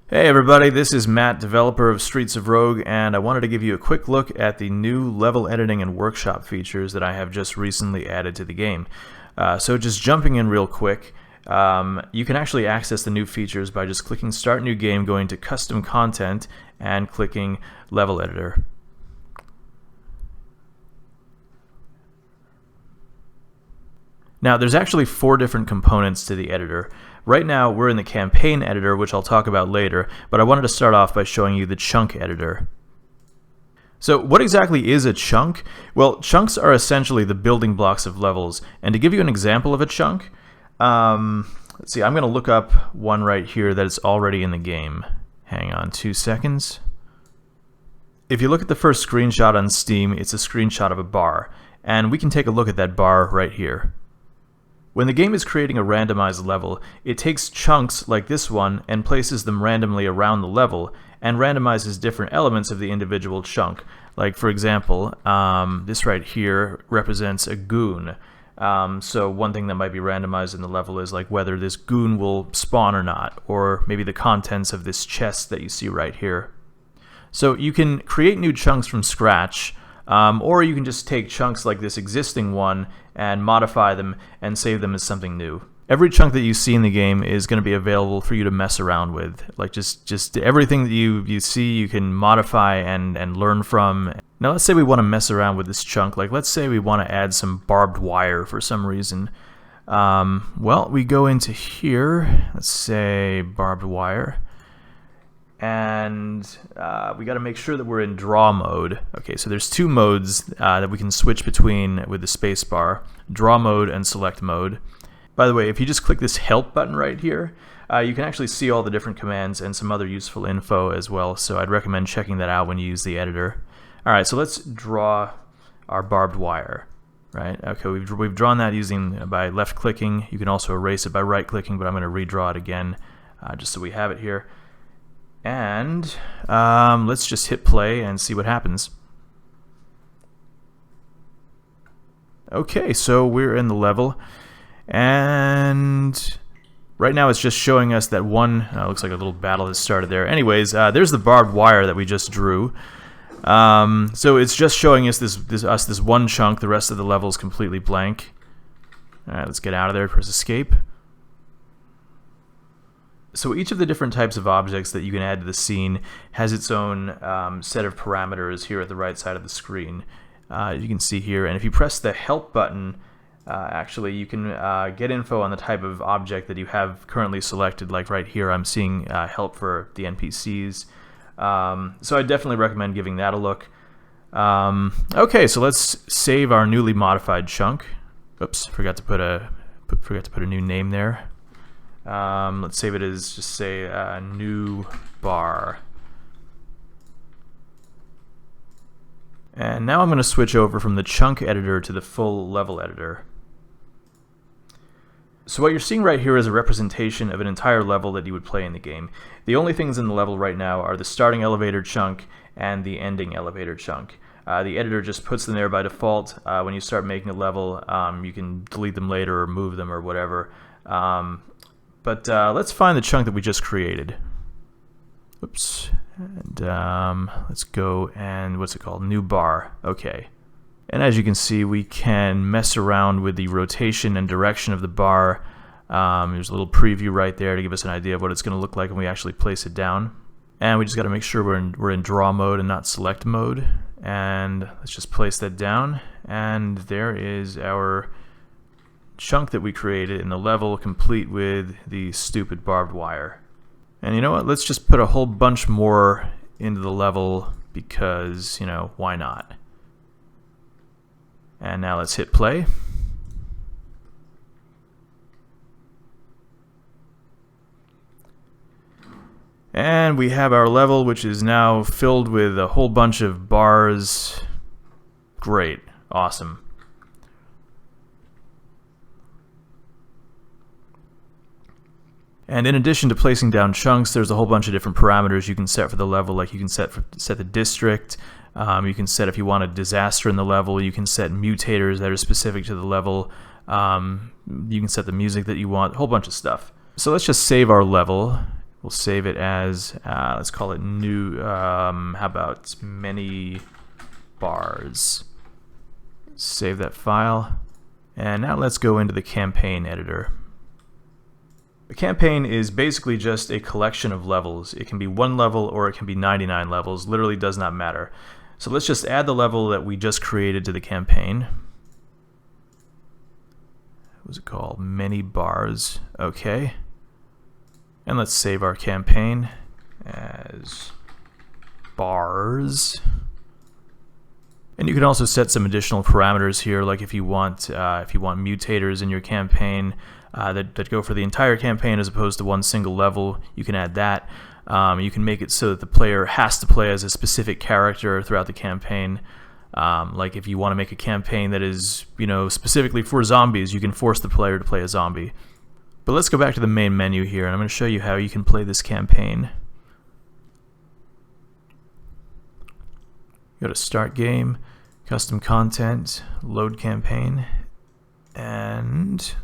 Hey everybody, this is Matt, developer of Streets of Rogue, and I wanted to give you a quick look at the new level editing and workshop features that I have just recently added to the game. So just jumping in real quick, you can actually access the new features by just clicking Start New Game, going to Custom Content, and clicking Level Editor. Now, there's actually 4 different components to the editor. Right now, we're in the campaign editor, which I'll talk about later, but I wanted to start off by showing you the chunk editor. So what exactly is a chunk? Well, chunks are essentially the building blocks of levels, and to give you an example of a chunk, let's see, I'm going to look up one right here that is already in the game. Hang on 2 seconds. If you look at the first screenshot on Steam, it's a screenshot of a bar, and we can take a look at that bar right here. When the game is creating a randomized level, it takes chunks like this one and places them randomly around the level and randomizes different elements of the individual chunk. Like, for example, this right here represents a goon. So one thing that might be randomized in the level is like whether this goon will spawn or not, or maybe the contents of this chest that you see right here. So you can create new chunks from scratch, or you can just take chunks like this existing one and modify them and save them as something new. Every chunk that you see in the game is going to be available for you to mess around with. Like just everything that you see you can modify and learn from. Now let's say we want to mess around with this chunk. Like let's say we want to add some barbed wire for some reason. Well, we go into here, let's say barbed wire. And we got to make sure that we're in draw mode. Okay, so there's 2 modes that we can switch between with the space bar: draw mode and select mode. By the way, if you just click this help button right here, you can actually see all the different commands and some other useful info as well, so I'd recommend checking that out when you use the editor. Alright, so let's draw our barbed wire. Right? Okay, we've drawn that using by left clicking. You can also erase it by right clicking, but I'm going to redraw it again just so we have it here. And let's just hit play and see what happens. Okay, so we're in the level, and right now it's just showing us that one, looks like a little battle has started there. Anyways, there's the barbed wire that we just drew. So it's just showing us this one chunk. The rest of the level is completely blank. Alright, let's get out of there, press escape. So each of the different types of objects that you can add to the scene has its own set of parameters here at the right side of the screen. You can see here, and if you press the help button, actually you can get info on the type of object that you have currently selected. Like right here I'm seeing help for the NPCs. So I definitely recommend giving that a look. Okay, so let's save our newly modified chunk. Oops, forgot to put a new name there. Let's save it as, just say, new bar. And now I'm going to switch over from the chunk editor to the full level editor. So what you're seeing right here is a representation of an entire level that you would play in the game. The only things in the level right now are the starting elevator chunk and the ending elevator chunk. The editor just puts them there by default. When you start making a level, you can delete them later or move them or whatever. But let's find the chunk that we just created. Oops. And let's go and, what's it called? New bar. Okay. And as you can see, we can mess around with the rotation and direction of the bar. There's a little preview right there to give us an idea of what it's going to look like when we actually place it down. And we just got to make sure we're in draw mode and not select mode. And let's just place that down. And there is our chunk that we created in the level, complete with the stupid barbed wire. And you know what, let's just put a whole bunch more into the level because, you know, why not? And now let's hit play. And we have our level, which is now filled with a whole bunch of bars. Great, awesome. And in addition to placing down chunks, there's a whole bunch of different parameters you can set for the level. Like you can set the district, you can set if you want a disaster in the level, you can set mutators that are specific to the level, you can set the music that you want, a whole bunch of stuff. So let's just save our level. We'll save it as, let's call it new, how about many bars. Save that file. And now let's go into the campaign editor. The campaign is basically just a collection of levels. It can be 1 level or it can be 99 levels. Literally does not matter. So let's just add the level that we just created to the campaign. What was it called? Many bars. Okay. And let's save our campaign as bars. And you can also set some additional parameters here, like if you want mutators in your campaign that go for the entire campaign as opposed to one single level, you can add that. You can make it so that the player has to play as a specific character throughout the campaign. Like if you want to make a campaign that is, specifically for zombies, you can force the player to play a zombie. But let's go back to the main menu here, and I'm going to show you how you can play this campaign. Go to Start Game, Custom Content, Load Campaign, and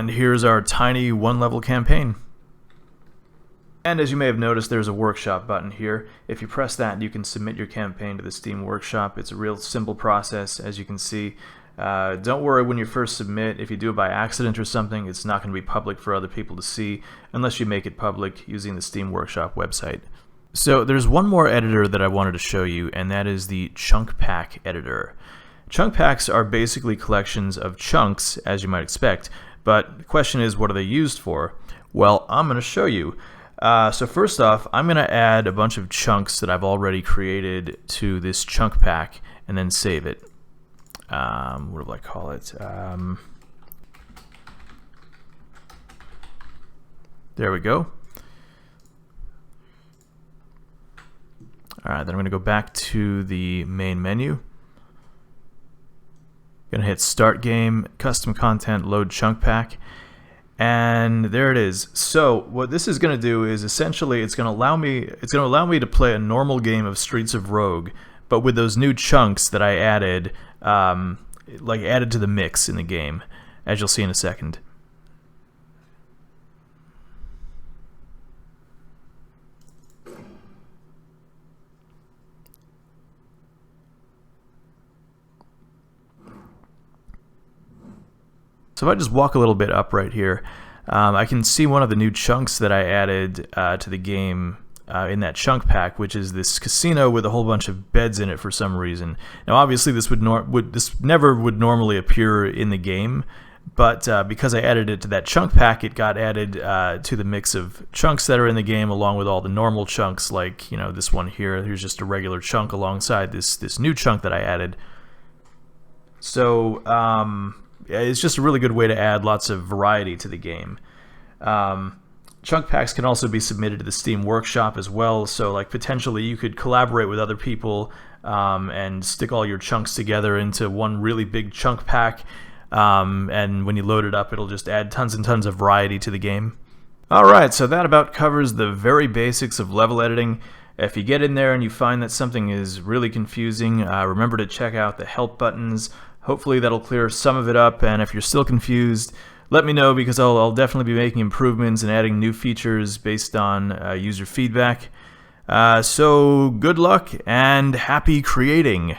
here's our tiny 1-level campaign. And as you may have noticed, there's a workshop button here. If you press that, you can submit your campaign to the Steam Workshop. It's a real simple process, as you can see. Don't worry when you first submit. If you do it by accident or something, it's not going to be public for other people to see unless you make it public using the Steam Workshop website. So there's one more editor that I wanted to show you, and that is the Chunk Pack editor. Chunk packs are basically collections of chunks, as you might expect, but the question is, what are they used for? Well, I'm going to show you. So first off, I'm going to add a bunch of chunks that I've already created to this chunk pack and then save it. What do I call it? There we go. Alright, then I'm going to go back to the main menu. Going to hit Start Game, Custom Content, Load Chunk Pack. And there it is. So what this is going to do is essentially it's going to allow me to play a normal game of Streets of Rogue, but with those new chunks that I added, added to the mix in the game, as you'll see in a second. So if I just walk a little bit up right here, I can see one of the new chunks that I added to the game in that chunk pack, which is this casino with a whole bunch of beds in it for some reason. Now, obviously, this never would normally appear in the game, but because I added it to that chunk pack, it got added to the mix of chunks that are in the game, along with all the normal chunks, like this one here. Here's just a regular chunk alongside this new chunk that I added. So it's just a really good way to add lots of variety to the game. Chunk packs can also be submitted to the Steam Workshop as well, so potentially you could collaborate with other people and stick all your chunks together into one really big chunk pack, and when you load it up, it'll just add tons and tons of variety to the game. Alright, so that about covers the very basics of level editing. If you get in there and you find that something is really confusing, remember to check out the help buttons. Hopefully that'll clear some of it up, and if you're still confused, let me know, because I'll definitely be making improvements and adding new features based on user feedback. So good luck and happy creating!